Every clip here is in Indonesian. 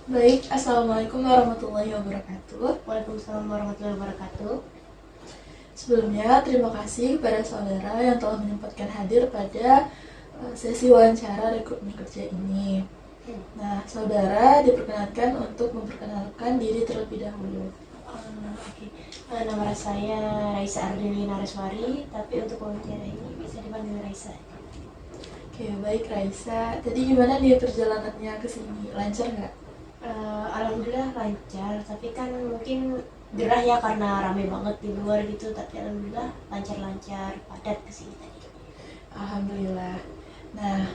Baik, Assalamualaikum warahmatullahi wabarakatuh. Waalaikumsalam warahmatullahi wabarakatuh. Sebelumnya, terima kasih kepada saudara yang telah menyempatkan hadir pada sesi wawancara rekrutmen kerja ini. Nah, saudara diperkenankan untuk memperkenalkan diri terlebih dahulu. Oke. Nama saya Raisa Ardeli Nareswari, tapi untuk wawancara ini bisa dipanggil Raisa. Oke, baik Raisa. Tadi gimana nih perjalanannya ke sini? Lancar nggak? Alhamdulillah lancar, tapi kan mungkin gerah ya karena rame banget di luar gitu, tapi alhamdulillah lancar-lancar, padat kesini tadi. Alhamdulillah. Nah,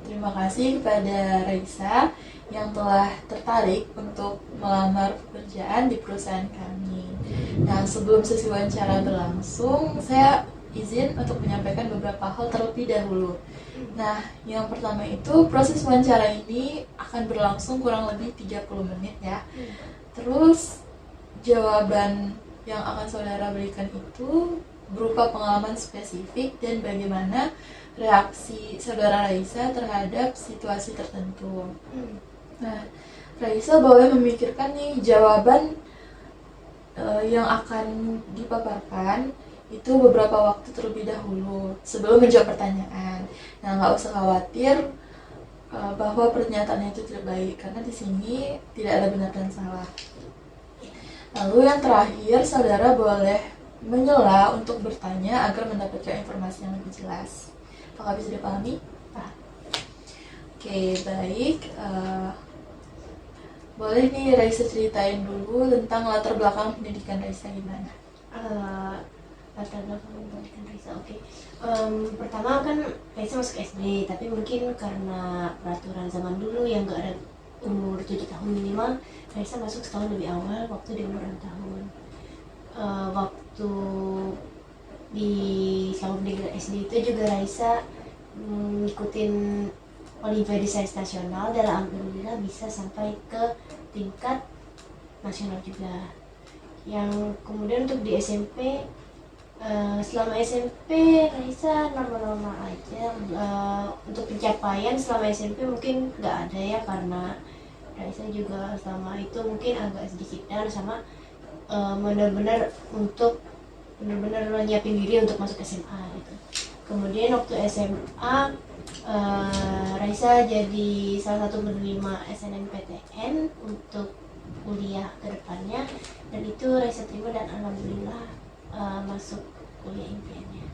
terima kasih kepada Raisa yang telah tertarik untuk melamar pekerjaan di perusahaan kami. Nah, sebelum sesi wawancara berlangsung, saya izin untuk menyampaikan beberapa hal terlebih dahulu. Nah, yang pertama itu proses wawancara ini akan berlangsung kurang lebih 30 menit ya. Terus jawaban yang akan saudara berikan itu berupa pengalaman spesifik dan bagaimana reaksi saudara Raisa terhadap situasi tertentu. Nah, Raisa boleh memikirkan nih jawaban yang akan dipaparkan itu beberapa waktu terlebih dahulu sebelum menjawab pertanyaan. Nah, nggak usah khawatir bahwa pernyataannya itu tidak baik karena di sini tidak ada benar dan salah. Lalu yang terakhir, saudara boleh menyela untuk bertanya agar mendapatkan informasi yang lebih jelas. Apakah bisa dipahami? Oke, baik. Boleh nih Raisa ceritain dulu tentang latar belakang pendidikan Raisa gimana? Latar belakang pendidikan Raisa, oke. Pertama kan Raisa masuk SD, tapi mungkin karena peraturan zaman dulu yang gak ada umur 7 tahun minimal, Raisa masuk setahun lebih awal waktu di umur 6 tahun. Waktu di selama pendidikan SD itu juga Raisa ngikutin Olimpiade Sains Nasional dan alhamdulillah bisa sampai ke tingkat nasional juga. Yang kemudian untuk di SMP, selama SMP Raisa normal-normal aja. Untuk pencapaian selama SMP mungkin nggak ada ya, karena Raisa juga selama itu mungkin agak sedikit down sama benar-benar nyiapin diri untuk masuk SMA gitu. Kemudian waktu SMA Raisa jadi salah satu penerima SNMPTN untuk kuliah ke depannya, dan itu Raisa terima dan alhamdulillah masuk kuliah impiannya.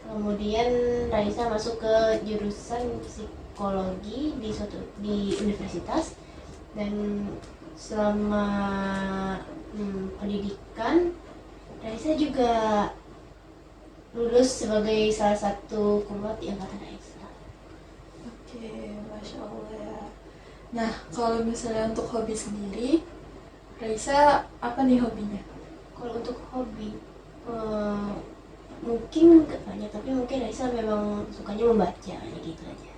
Kemudian Raisa masuk ke jurusan psikologi di universitas, dan selama pendidikan Raisa juga lulus sebagai salah satu kumlot di angkatan Raisa. Oke, Masya Allah ya. Nah, kalau misalnya untuk hobi sendiri, Raisa apa nih hobinya? Kalau untuk hobi, mungkin nggak banyak, tapi mungkin Raisa memang sukanya membaca gitu aja.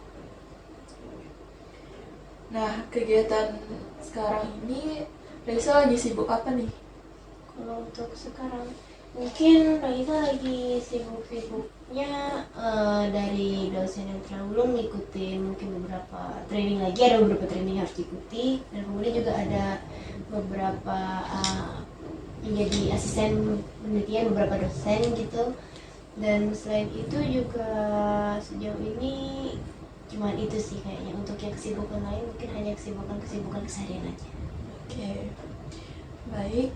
Nah, kegiatan sekarang ini Raisa lagi sibuk apa nih? Kalau untuk sekarang mungkin Raisa lagi sibuk-sibuknya dari dosen yang terdahulu ngikutin mungkin beberapa training lagi, ada beberapa training harus diikuti, dan kemudian juga ada beberapa menjadi asisten penelitian beberapa dosen gitu. Dan selain itu juga sejauh ini cuman itu sih kayaknya. Untuk yang kesibukan lain mungkin hanya kesibukan keseharian aja. Oke, baik.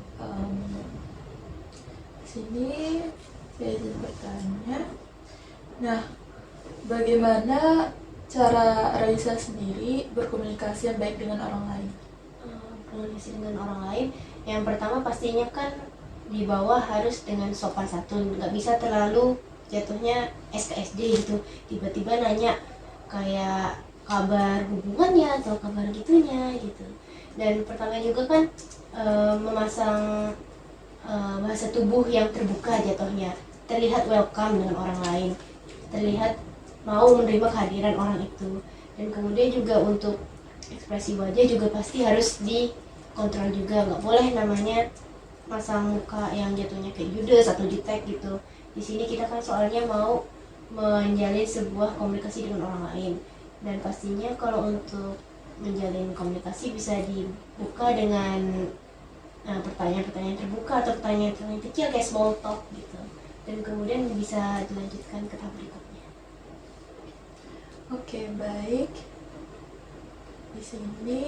Sini saya izin bertanya. Nah, bagaimana cara Raisa sendiri berkomunikasi yang baik dengan orang lain? Komunikasi dengan orang lain, yang pertama pastinya kan di bawah harus dengan sopan santun, nggak bisa terlalu jatuhnya SKSD gitu, tiba-tiba nanya kayak kabar hubungannya atau kabar gitunya gitu. Dan pertama juga kan memasang bahasa tubuh yang terbuka jatuhnya, terlihat welcome dengan orang lain, terlihat mau menerima kehadiran orang itu. Dan kemudian juga untuk ekspresi wajah juga pasti harus dikontrol juga, nggak boleh namanya pasang muka yang jatuhnya kayak judes atau jutek gitu. Di sini kita kan soalnya mau menjalin sebuah komunikasi dengan orang lain, dan pastinya kalau untuk menjalin komunikasi bisa dibuka dengan pertanyaan-pertanyaan terbuka atau pertanyaan-pertanyaan kecil kayak small talk gitu, dan kemudian bisa dilanjutkan ke tahap berikutnya. Oke, baik. Di sini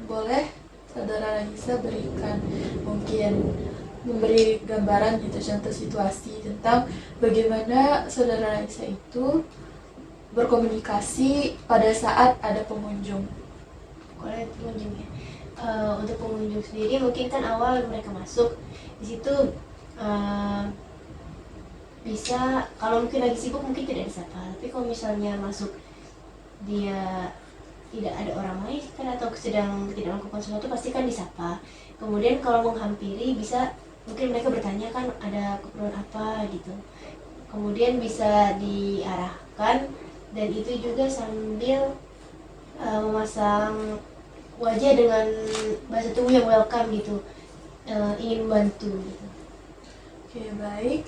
boleh Saudara Raisa berikan, mungkin memberi gambaran gitu, contoh situasi tentang bagaimana Saudara Raisa itu berkomunikasi pada saat ada pengunjung. Kalau pengunjungnya, untuk pengunjung sendiri mungkin kan awal mereka masuk di situ bisa, kalau mungkin lagi sibuk mungkin tidak disapa, tapi kalau misalnya masuk dia tidak ada orang lain kan atau sedang tidak melakukan sesuatu pasti kan disapa. Kemudian kalau menghampiri bisa mungkin mereka bertanya kan ada keperluan apa gitu, kemudian bisa diarahkan, dan itu juga sambil memasang wajah dengan bahasa tubuh yang welcome gitu, ingin membantu gitu. Oke, baik.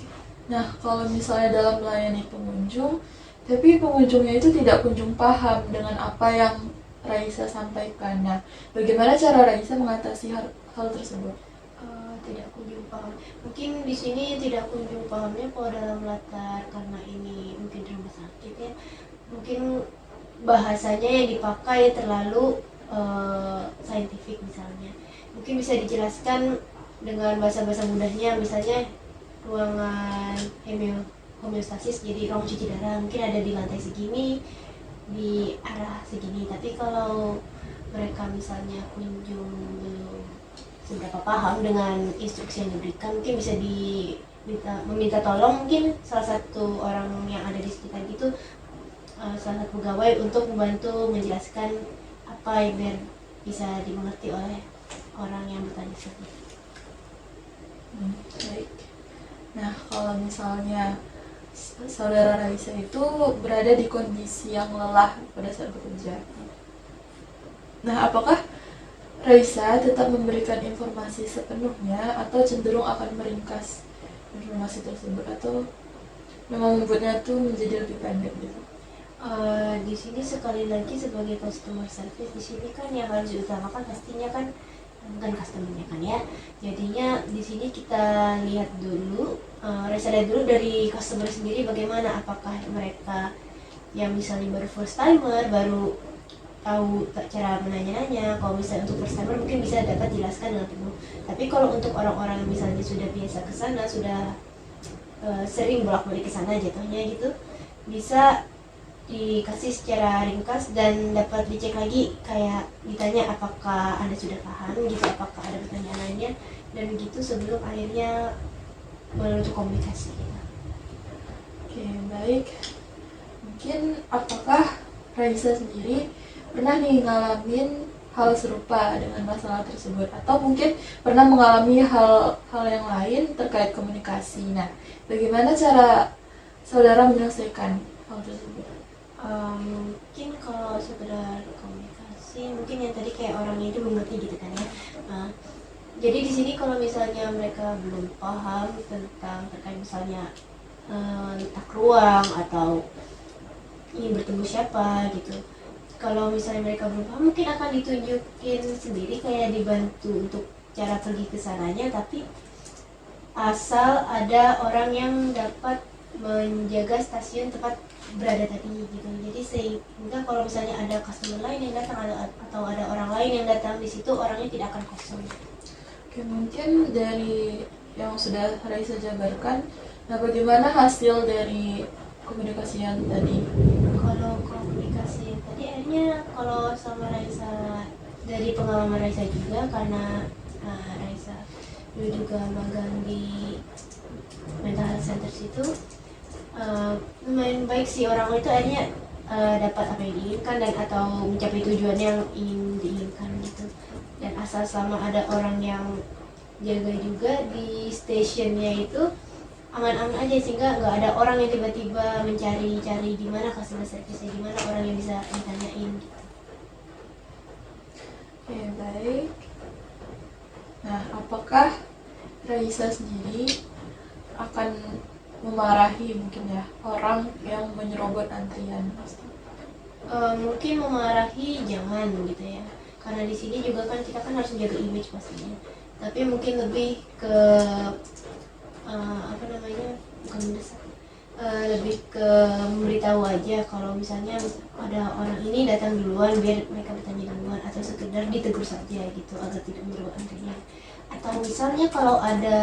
Nah, kalau misalnya dalam melayani pengunjung, tapi pengunjungnya itu tidak kunjung paham dengan apa yang Raisa sampaikan. Nah, bagaimana cara Raisa mengatasi hal tersebut? Tidak kunjung paham. Mungkin di sini tidak kunjung pahamnya kalau dalam latar karena ini mungkin rumah sakit ya. Mungkin bahasanya yang dipakai terlalu saintifik misalnya. Mungkin bisa dijelaskan dengan bahasa-bahasa mudahnya, misalnya ruangan homeostasis, jadi ruang cuci darah mungkin ada di lantai segini, di arah segini. Tapi kalau mereka misalnya kunjung belum seberapa paham dengan instruksi yang diberikan, mungkin bisa meminta tolong mungkin salah satu orang yang ada di sekitar itu, salah satu pegawai untuk membantu menjelaskan apa yang biar bisa dimengerti oleh orang yang bertanya tersebut. Baik. Nah, kalau misalnya Saudara Raisa itu berada di kondisi yang lelah pada saat bekerja, nah, apakah Raisa tetap memberikan informasi sepenuhnya atau cenderung akan meringkas informasi tersebut, atau memang membuatnya tuh menjadi lebih pendek gitu? Di sini sekali lagi sebagai customer service di sini kan yang harus diutamakan pastinya kan bukan customernya kan ya. Jadinya di sini kita lihat dulu, Raisa lihat dulu dari customer sendiri bagaimana, apakah mereka yang misalnya baru first timer, baru tahu cara menanya-nanya. Kalau misalnya untuk first timer mungkin bisa dapat jelaskan dengan penuh. Tapi kalau untuk orang-orang yang misalnya sudah biasa ke sana, sudah sering bolak-balik ke sana jatuhnya gitu, bisa dikasih secara ringkas dan dapat dicek lagi, kayak ditanya apakah Anda sudah paham gitu, apakah ada pertanyaan lainnya, dan begitu sebelum akhirnya menuju komunikasi gitu. Oke, baik. Mungkin apakah Raisa sendiri pernah nih ngalamin hal serupa dengan masalah tersebut, atau mungkin pernah mengalami hal yang lain terkait komunikasi? Nah, bagaimana cara saudara menyelesaikan hal tersebut? Mungkin kalau sekedar komunikasi, mungkin yang tadi kayak orangnya itu belum ngerti gitu kan ya. Jadi di sini kalau misalnya mereka belum paham tentang terkait misalnya letak ruang atau ingin bertemu siapa gitu, kalau misalnya mereka belum paham mungkin akan ditunjukin sendiri, kayak dibantu untuk cara pergi ke sananya, tapi asal ada orang yang dapat menjaga stasiun tempat berada tadi gitu. Jadi sehingga kalau misalnya ada customer lain yang datang atau ada orang lain yang datang di situ, orangnya tidak akan kosong. Oke, mungkin dari yang sudah Raisa jabarkan, nah bagaimana hasil dari komunikasi yang tadi? Kalau komunikasi tadi akhirnya kalau sama Raisa, dari pengalaman Raisa juga, karena Raisa dulu juga magang di mental health center situ, lumayan baik sih orang itu, akhirnya dapat apa yang diinginkan dan atau mencapai tujuan yang ingin diinginkan gitu. Dan asal selama ada orang yang jaga juga di stationnya itu aman-aman aja, sehingga nggak ada orang yang tiba-tiba mencari-cari di mana customer service-nya, di mana orang yang bisa ditanyain gitu. Oke, baik. Nah, apakah Raisa sendiri akan memarahi mungkin ya orang yang menyerobot antrian? Mungkin memarahi jangan gitu ya, karena di sini juga kan kita kan harus menjaga image pastinya, tapi mungkin lebih ke apa namanya, bukan mendesak, lebih ke memberitahu aja kalau misalnya ada orang ini datang duluan biar mereka bertanya duluan, atau sekedar ditegur saja gitu agar tidak mengganggu antrian. Atau misalnya kalau ada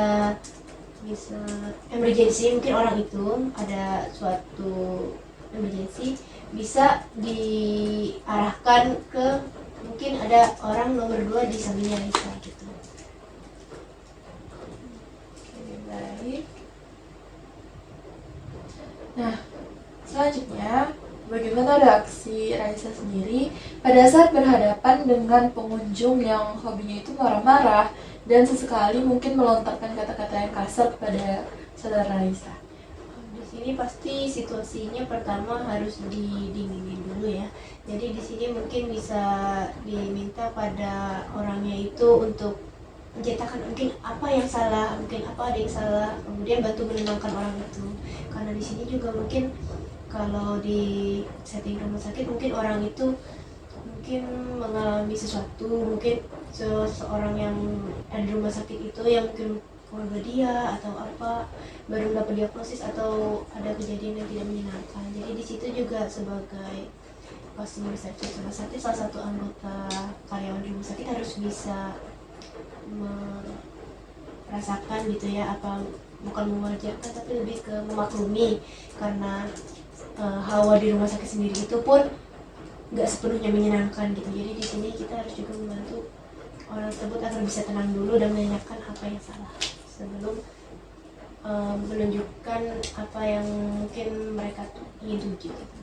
misal emergency, mungkin orang itu ada suatu emergency, bisa diarahkan ke mungkin ada orang nomor 2 di sampingnya Raisa gitu. Oke, baik. Nah, selanjutnya, bagaimana reaksi Raisa sendiri pada saat berhadapan dengan pengunjung yang hobinya itu marah-marah dan sesekali mungkin melontarkan kata-kata yang kasar kepada saudara Raisa? Di sini pasti situasinya pertama harus didinginin dulu ya. Jadi di sini mungkin bisa diminta pada orangnya itu untuk menceritakan mungkin apa yang salah, mungkin apa ada yang salah, kemudian bantu menenangkan orang itu. Karena di sini juga mungkin kalau di setting rumah sakit mungkin orang itu mungkin mengalami sesuatu, mungkin seseorang yang ada di rumah sakit itu yang mungkin keluarga dia atau apa baru dapat diagnosis atau ada kejadian yang tidak menyenangkan. Jadi di situ juga sebagai customer service rumah sakit, salah satu anggota karyawan di rumah sakit harus bisa merasakan gitu ya, apa bukan mewajarkan tapi lebih ke memaklumi, karena hawa di rumah sakit sendiri itu pun nggak sepenuhnya menyenangkan gitu. Jadi di sini kita harus juga membantu orang tersebut agar bisa tenang dulu dan menanyakan apa yang salah sebelum menunjukkan apa yang mungkin mereka ingin tuju gitu.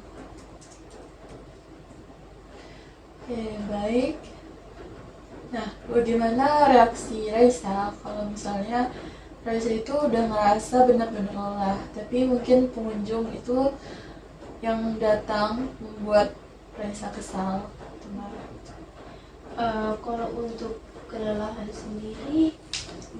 Oke, baik. Nah, bagaimana reaksi Raisa kalau misalnya Raisa itu udah ngerasa benar-benar lelah, tapi mungkin pengunjung itu yang datang membuat Raisa kesal atau marah? Kalau untuk kelelahan sendiri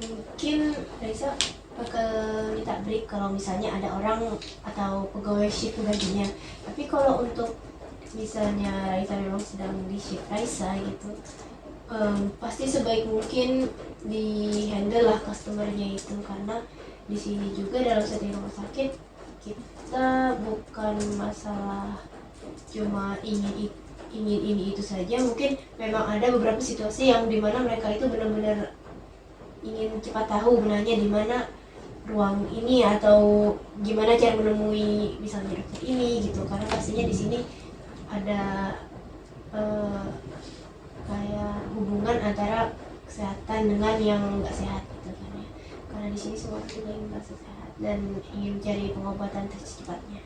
mungkin Raisa bakal minta break kalau misalnya ada orang atau pegawai shift penggantinya. Tapi kalau untuk misalnya Raisa memang sedang di shift Raisa gitu, pasti sebaik mungkin di handle lah customernya itu, karena di sini juga dalam setting rumah sakit kita bukan masalah cuma ingin ini itu saja. Mungkin memang ada beberapa situasi yang dimana mereka itu benar-benar ingin cepat tahu benarnya di mana ruang ini atau gimana cara menemui misalnya dokter ini gitu, karena pastinya di sini ada kayak hubungan antara kesehatan dengan yang nggak sehat gitu kan ya, karena di sini semua juga ingin merasa sehat dan ingin mencari pengobatan secepatnya.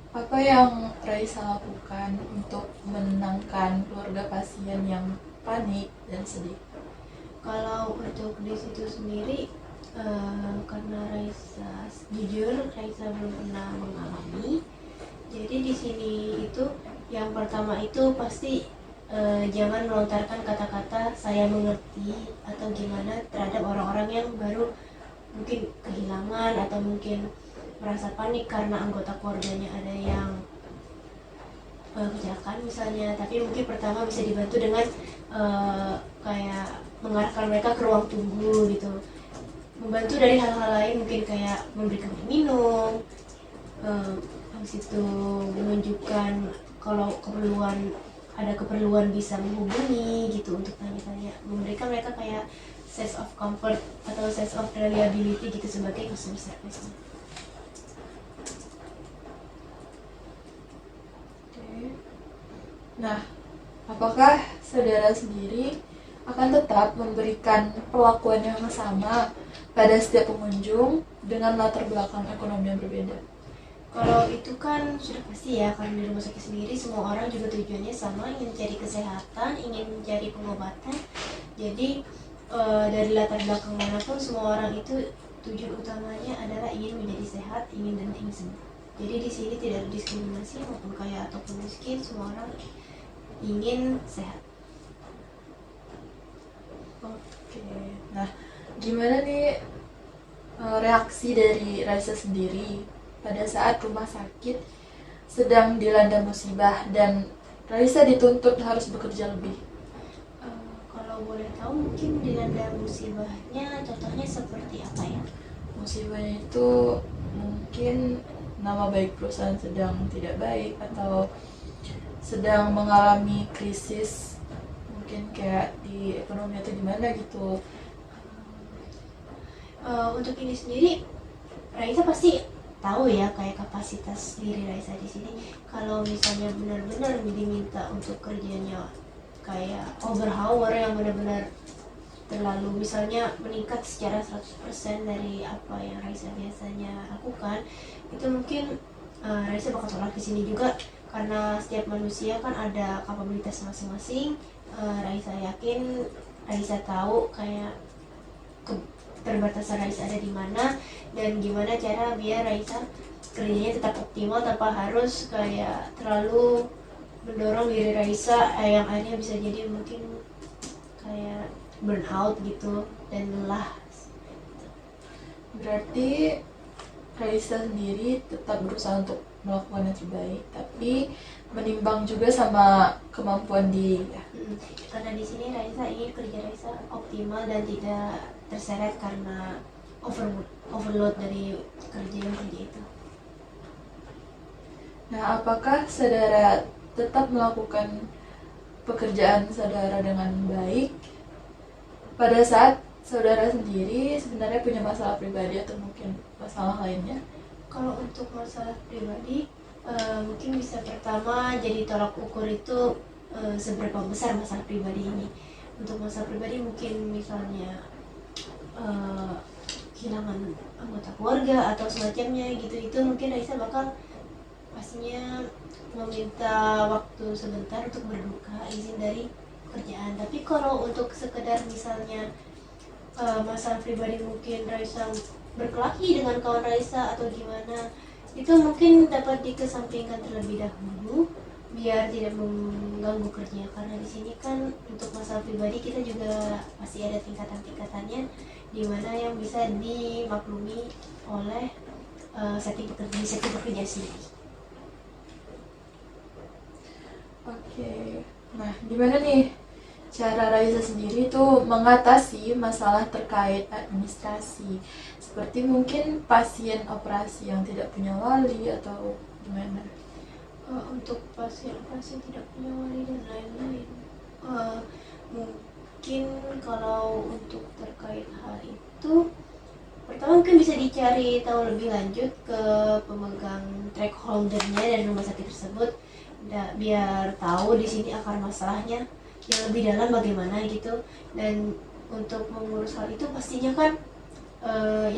Apa yang Raisa lakukan untuk menenangkan keluarga pasien yang panik dan sedih? Kalau untuk di situ sendiri, karena Raisa jujur Raisa belum pernah mengalami, jadi di sini itu yang pertama itu pasti jangan melontarkan kata-kata saya mengerti atau gimana terhadap orang-orang yang baru mungkin kehilangan atau mungkin merasa panik karena anggota keluarganya ada yang kecelakaan misalnya. Tapi mungkin pertama bisa dibantu dengan kayak mengarahkan mereka ke ruang tunggu gitu, membantu dari hal-hal lain, mungkin kayak memberikan minum, habis itu menunjukkan kalau ada keperluan bisa menghubungi gitu untuk tanya-tanya, memberikan mereka kayak sense of comfort atau sense of reliability gitu sebagai customer service. Nah, apakah saudara sendiri akan tetap memberikan perlakuan yang sama pada setiap pengunjung dengan latar belakang ekonomi yang berbeda? Kalau itu kan sudah pasti ya, karena di rumah sakit sendiri semua orang juga tujuannya sama, ingin mencari kesehatan, ingin mencari pengobatan. Jadi dari latar belakang manapun semua orang itu tujuan utamanya adalah ingin menjadi sehat, ingin sembuh. Jadi di sini tidak ada diskriminasi maupun kaya ataupun miskin, semua orang ingin sehat. Oke, nah gimana nih reaksi dari Raisa sendiri pada saat rumah sakit sedang dilanda musibah dan Raisa dituntut harus bekerja lebih. Kalau boleh tahu mungkin dilanda musibahnya contohnya seperti apa ya? Musibahnya itu mungkin nama baik perusahaan sedang tidak baik atau sedang mengalami krisis, mungkin kayak di ekonomi atau gimana gitu. Untuk ini sendiri Raisa pasti tahu ya kayak kapasitas diri Raisa di sini. Kalau misalnya benar-benar diminta untuk kerjanya kayak overhour yang benar-benar terlalu misalnya meningkat secara 100% dari apa yang Raisa biasanya lakukan, itu mungkin Raisa bakal tolak di sini juga karena setiap manusia kan ada kapabilitas masing-masing. Raisa yakin Raisa tahu kayak keterbatasan Raisa ada di mana dan gimana cara biar Raisa kerjanya tetap optimal tanpa harus kayak terlalu mendorong diri Raisa yang akhirnya bisa jadi mungkin kayak burnout gitu dan lelah. Berarti Raisa sendiri tetap berusaha untuk melakukan yang terbaik, tapi menimbang juga sama kemampuan diri ya. Karena di sini Raisa ingin kerja Raisa optimal dan tidak terseret karena overload dari kerja yang kerja itu. Nah, apakah saudara tetap melakukan pekerjaan saudara dengan baik pada saat saudara sendiri sebenarnya punya masalah pribadi atau mungkin masalah lainnya? Kalau untuk masalah pribadi, mungkin bisa pertama jadi tolak ukur itu seberapa besar masalah pribadi ini. Untuk masalah pribadi mungkin misalnya kehilangan anggota keluarga atau semacamnya gitu, itu mungkin Raisa bakal pastinya meminta waktu sebentar untuk berduka, izin dari pekerjaan. Tapi kalau untuk sekedar misalnya masalah pribadi mungkin Raisa berkelahi dengan kawan Raisa atau gimana, itu mungkin dapat dikesampingkan terlebih dahulu biar tidak mengganggu kerja, karena di sini kan untuk masalah pribadi kita juga pasti ada tingkatan-tingkatannya di mana yang bisa dimaklumi oleh setting pekerja sendiri. Oke. Nah, gimana nih cara Raisa sendiri tuh mengatasi masalah terkait administrasi, seperti mungkin pasien operasi yang tidak punya wali atau gimana? Untuk pasien tidak punya wali dan lain-lain, mungkin kalau untuk terkait hal itu pertama mungkin bisa dicari tahu lebih lanjut ke pemegang track holdernya dari rumah sakit tersebut, biar tahu di sini akar masalahnya yang lebih dalam bagaimana gitu. Dan untuk mengurus hal itu pastinya kan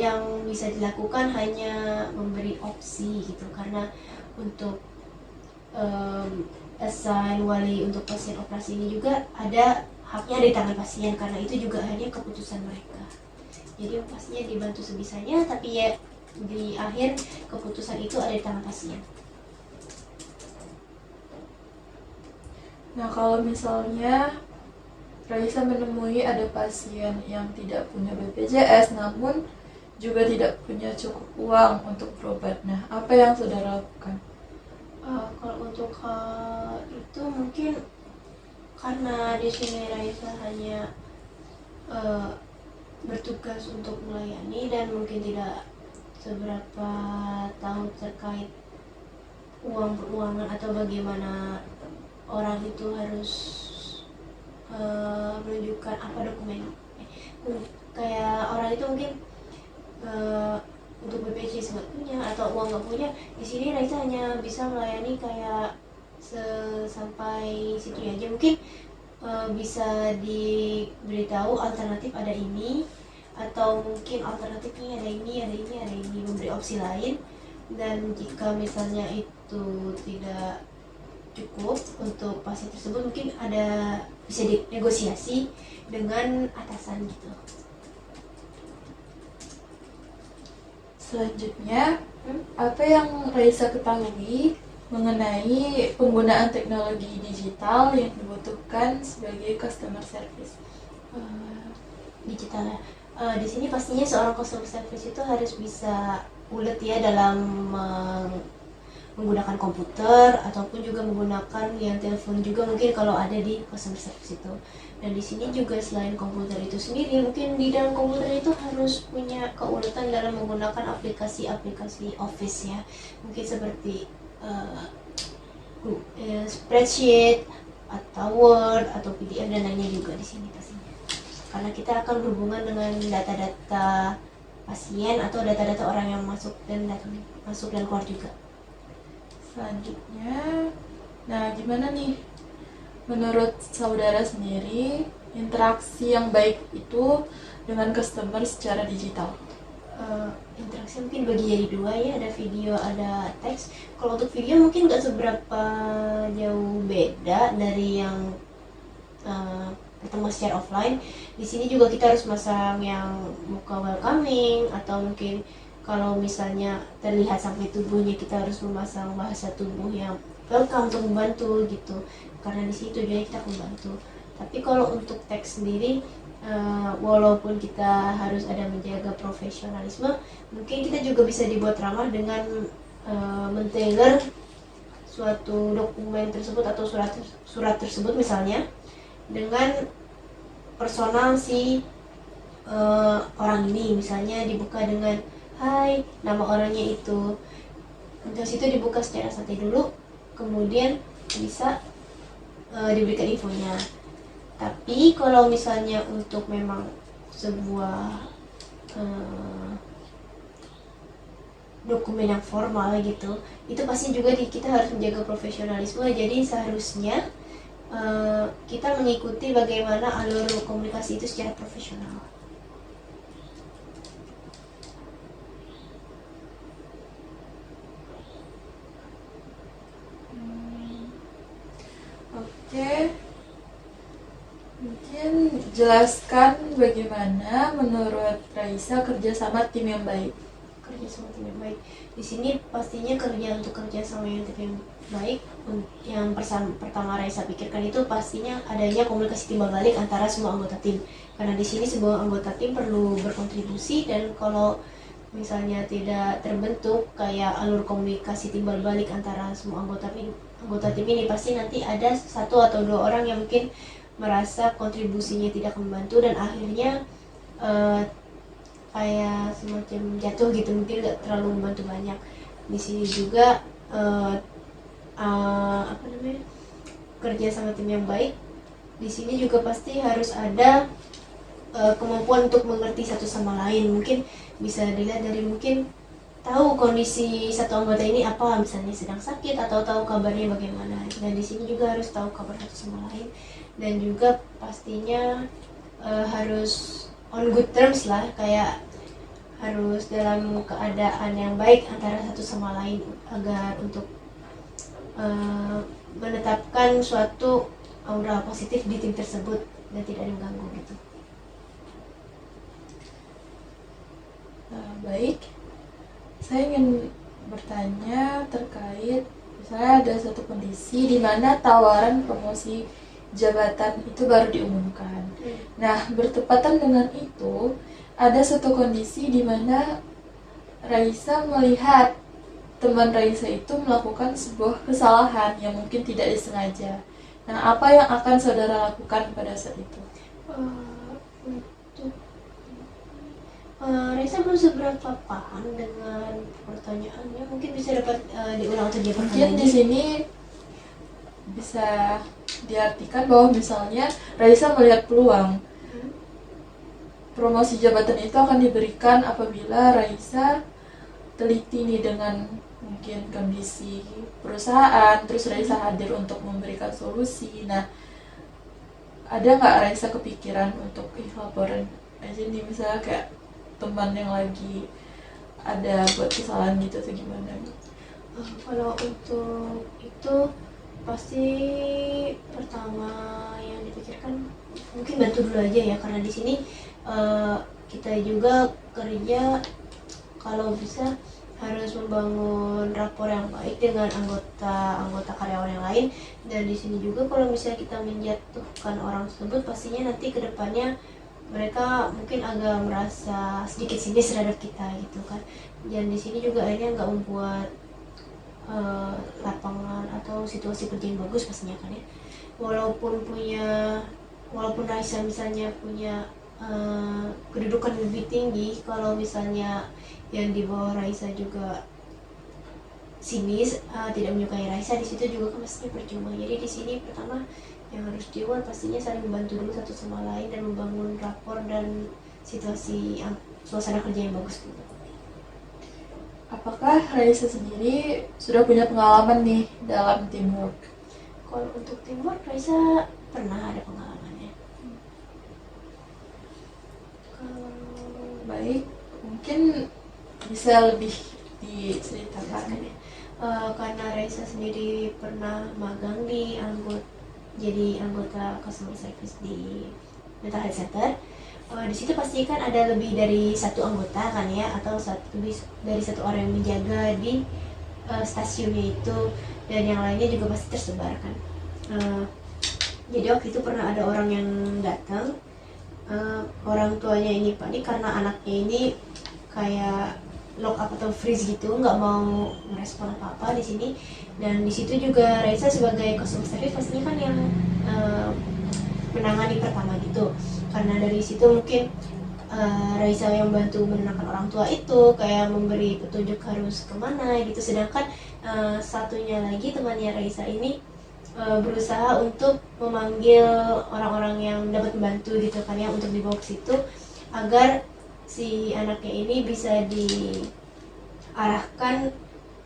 yang bisa dilakukan hanya memberi opsi gitu, karena untuk assign wali untuk pasien operasi ini juga ada haknya di tangan pasien, karena itu juga hanya keputusan mereka. Jadi pastinya dibantu sebisanya, tapi ya di akhir keputusan itu ada di tangan pasien. Nah, kalau misalnya Raisa menemui ada pasien yang tidak punya BPJS namun juga tidak punya cukup uang untuk berobat, nah apa yang saudara lakukan? Kalau untuk hal itu mungkin karena di sini Raisa hanya bertugas untuk melayani dan mungkin tidak seberapa tahu terkait uang-uangan atau bagaimana orang itu harus menunjukkan apa dokumen. Kayak orang itu mungkin untuk BPJS nggak punya atau uang nggak punya, di sini Raisa hanya bisa melayani kayak sampai situ aja. Mungkin bisa diberitahu alternatif ada ini, atau mungkin alternatifnya ada ini, memberi opsi lain. Dan jika misalnya itu tidak cukup untuk pasien tersebut, mungkin ada bisa dinegosiasi dengan atasan gitu. Selanjutnya, apa yang Raisa ketahui mengenai penggunaan teknologi digital yang dibutuhkan sebagai customer service? Digital ya. Di sini pastinya seorang customer service itu harus bisa ulet ya dalam menggunakan komputer ataupun juga menggunakan yang telepon juga mungkin kalau ada di customer service itu. Dan di sini juga selain komputer itu sendiri, mungkin di dalam komputer itu harus punya keuletan dalam menggunakan aplikasi-aplikasi Office ya, mungkin seperti spreadsheet atau Word atau PDF dan lainnya juga di sini pastinya. Karena kita akan berhubungan dengan data-data pasien atau data-data orang yang masuk dan keluar juga. Selanjutnya, nah gimana nih menurut saudara sendiri interaksi yang baik itu dengan customer secara digital? Interaksi mungkin bagi jadi dua ya, ada video ada teks. Kalau untuk video mungkin nggak seberapa jauh beda dari yang bertemu secara offline. Di sini juga kita harus masang yang muka welcoming, atau mungkin kalau misalnya terlihat sampai tubuhnya kita harus memasang bahasa tubuh yang welcome untuk membantu gitu, karena di situ tujuannya kita membantu. Tapi kalau untuk teks sendiri, walaupun kita harus ada menjaga profesionalisme, mungkin kita juga bisa dibuat ramah dengan men-tailor suatu dokumen tersebut atau surat tersebut misalnya dengan personal si orang ini. Misalnya dibuka dengan hai, nama orangnya itu, terus itu dibuka secara santai dulu, kemudian bisa diberikan infonya. Tapi kalau misalnya untuk memang sebuah dokumen yang formal gitu, itu pasti juga kita harus menjaga profesionalisme. Jadi seharusnya kita mengikuti bagaimana alur komunikasi itu secara profesional. Oke, mungkin jelaskan bagaimana menurut Raisa kerja sama tim yang baik. Kerja sama tim yang baik, di sini pastinya kerja sama yang tim yang baik. Yang pertama Raisa pikirkan itu pastinya adanya komunikasi timbal balik antara semua anggota tim, karena di sini sebuah anggota tim perlu berkontribusi, dan kalau misalnya tidak terbentuk kayak alur komunikasi timbal balik antara semua anggota tim ini, pasti nanti ada satu atau dua orang yang mungkin merasa kontribusinya tidak membantu dan akhirnya kayak semacam jatuh gitu, mungkin nggak terlalu membantu banyak. Di sini juga kerja sama tim yang baik, di sini juga pasti harus ada kemampuan untuk mengerti satu sama lain. Mungkin bisa dilihat dari mungkin tahu kondisi satu anggota ini apa, misalnya sedang sakit atau tahu kabarnya bagaimana. Dan di sini juga harus tahu kabar satu sama lain, dan juga pastinya harus on good terms lah, kayak harus dalam keadaan yang baik antara satu sama lain agar untuk menetapkan suatu aura positif di tim tersebut dan tidak mengganggu gitu. Baik, saya ingin bertanya terkait misalnya ada satu kondisi di mana tawaran promosi jabatan itu baru diumumkan. Nah, bertepatan dengan itu, ada satu kondisi di mana Raisa melihat teman Raisa itu melakukan sebuah kesalahan yang mungkin tidak disengaja. Nah, apa yang akan saudara lakukan pada saat itu? Raisa belum seberapa paham dengan pertanyaannya, mungkin bisa dapat diulang atau diapakan mungkin lagi. Di sini bisa diartikan bahwa misalnya Raisa melihat peluang promosi jabatan itu akan diberikan apabila Raisa teliti nih dengan mungkin kondisi perusahaan, terus Raisa hadir untuk memberikan solusi. Nah, ada nggak Raisa kepikiran untuk laporan aja nih misalnya kayak teman yang lagi ada buat kesalahan gitu atau gimana? Kalau untuk itu pasti pertama yang dipikirkan mungkin bantu dulu aja ya, karena di sini kita juga kerja kalau bisa harus membangun rapor yang baik dengan anggota karyawan yang lain. Dan di sini juga kalau misalnya kita menjatuhkan orang tersebut, pastinya nanti kedepannya mereka mungkin agak merasa sedikit sinis terhadap kita gitu kan. Dan di sini juga akhirnya nggak membuat lapangan atau situasi kerja yang bagus pastinya kan ya. Walaupun Raisa misalnya punya kedudukan lebih tinggi, kalau misalnya yang di bawah Raisa juga sinis, tidak menyukai Raisa, di situ juga kan pastinya percuma. Jadi di sini pertama yang harus dibuat pastinya saling membantu dulu satu sama lain dan membangun rapor dan suasana kerja yang bagus gitu. Apakah Raisa sendiri sudah punya pengalaman nih dalam teamwork? Kalau untuk teamwork Raisa pernah ada pengalamannya. Baik, mungkin bisa lebih diceritakan ya. Karena Raisa sendiri pernah magang jadi anggota customer service di mental health center. Di situ pasti kan ada lebih dari satu anggota kan ya, atau lebih dari satu orang yang menjaga di stasiunnya itu, dan yang lainnya juga pasti tersebar kan. Jadi waktu itu pernah ada orang yang datang, orang tuanya ini panik karena anaknya ini kayak lock up atau freeze gitu, nggak mau merespon apa-apa di sini. Dan di situ juga Raisa sebagai customer service pastinya kan yang menangani pertama gitu, karena dari situ mungkin Raisa yang bantu menenangkan orang tua itu, kayak memberi petunjuk harus kemana gitu. Sedangkan satunya lagi temannya Raisa ini berusaha untuk memanggil orang-orang yang dapat membantu gitu kan ya, untuk dibawa ke situ agar si anaknya ini bisa diarahkan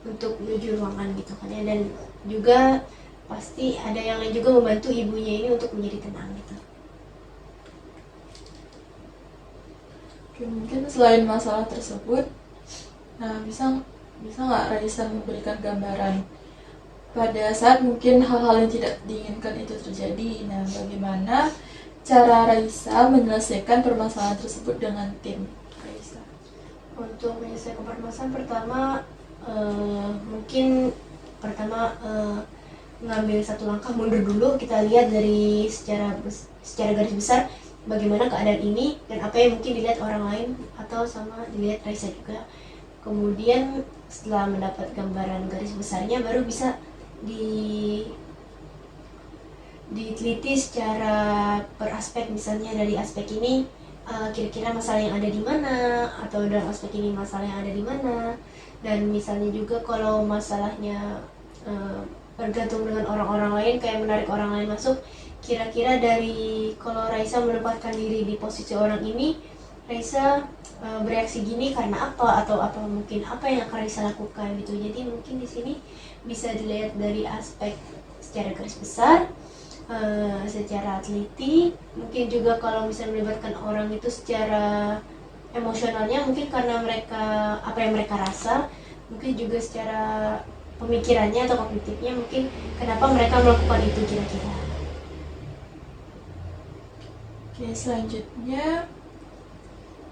untuk menuju ruangan gitu kan ya. Dan juga pasti ada yang lain juga membantu ibunya ini untuk menjadi tenang gitu. Oke, mungkin selain masalah tersebut, nah bisa nggak Raisa memberikan gambaran pada saat mungkin hal-hal yang tidak diinginkan itu terjadi? Nah, bagaimana cara Raisa menyelesaikan permasalahan tersebut dengan tim Raisa? Untuk menyelesaikan permasalahan pertama, mungkin ngambil satu langkah mundur dulu, kita lihat dari secara garis besar bagaimana keadaan ini dan apa yang mungkin dilihat orang lain atau sama dilihat Raisa juga. Kemudian setelah mendapat gambaran garis besarnya, baru bisa diteliti secara per aspek. Misalnya dari aspek ini kira-kira masalah yang ada di mana, atau dalam aspek ini masalah yang ada di mana. Dan misalnya juga kalau masalahnya bergantung dengan orang-orang lain, kayak menarik orang lain masuk, kira-kira dari kalau Raisa menempatkan diri di posisi orang ini, Raisa bereaksi gini karena apa, atau apa mungkin apa yang akan Raisa lakukan gitu. Jadi mungkin di sini bisa dilihat dari aspek secara garis besar, secara teliti. Mungkin juga kalau misalnya melibatkan orang itu secara emosionalnya, mungkin karena apa yang mereka rasa, mungkin juga secara pemikirannya atau kognitifnya, mungkin kenapa mereka melakukan itu kira-kira. Oke, selanjutnya,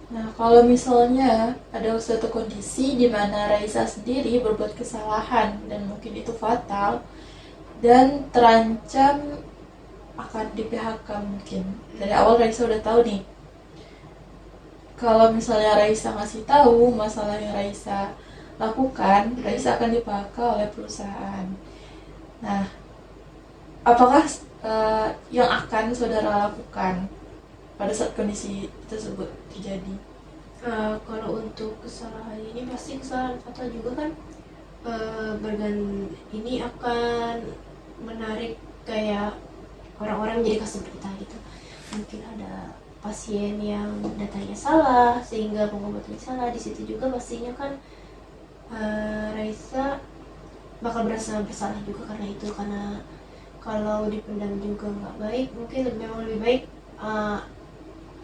nah kalau misalnya ada suatu kondisi di mana Raisa sendiri berbuat kesalahan dan mungkin itu fatal dan terancam akan di PHK, mungkin dari awal Raisa udah tahu nih, kalau misalnya Raisa ngasih tahu masalah yang Raisa lakukan, Raisa akan di-PHK oleh perusahaan. Nah, apakah yang akan saudara lakukan pada saat kondisi tersebut terjadi? Kalau untuk kesalahan ini pasti kesalahan fatal juga kan, ini akan menarik kayak orang-orang menjadi customer kita gitu. Mungkin ada pasien yang datanya salah sehingga pengobatannya salah. Di situ juga pastinya kan Raisa bakal berasa bersalah juga karena itu, karena kalau dipendam juga nggak baik. Mungkin memang lebih baik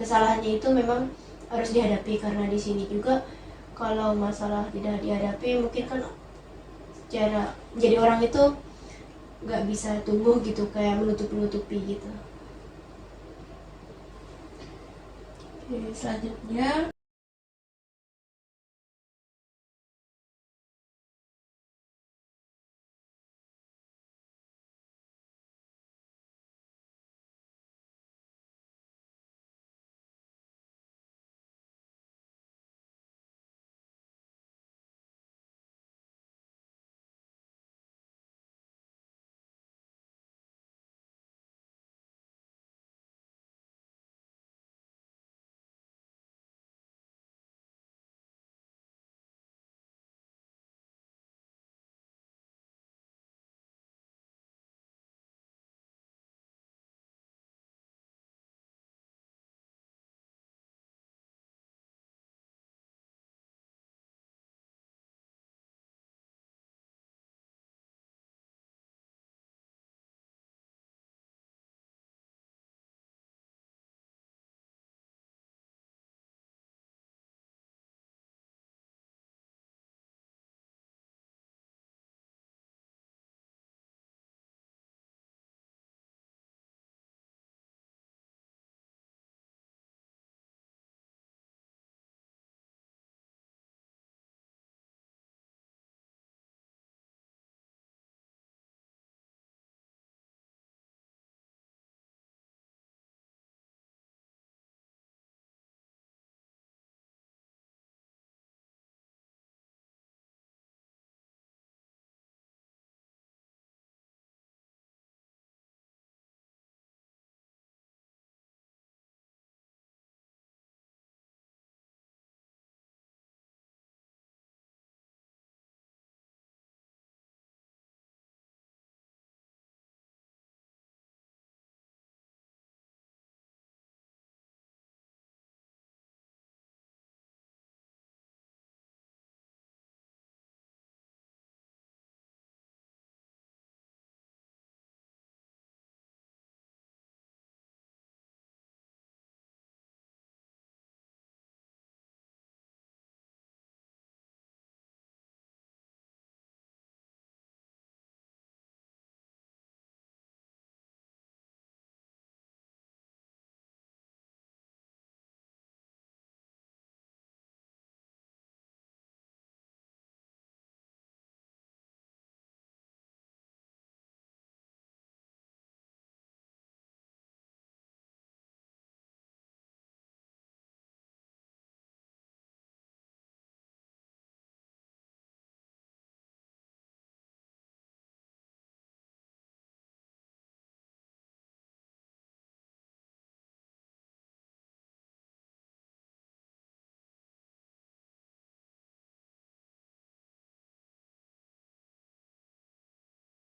kesalahannya itu memang harus dihadapi, karena di sini juga kalau masalah tidak dihadapi, mungkin kan secara jadi orang itu nggak bisa tumbuh gitu, kayak menutupi gitu. Oke, selanjutnya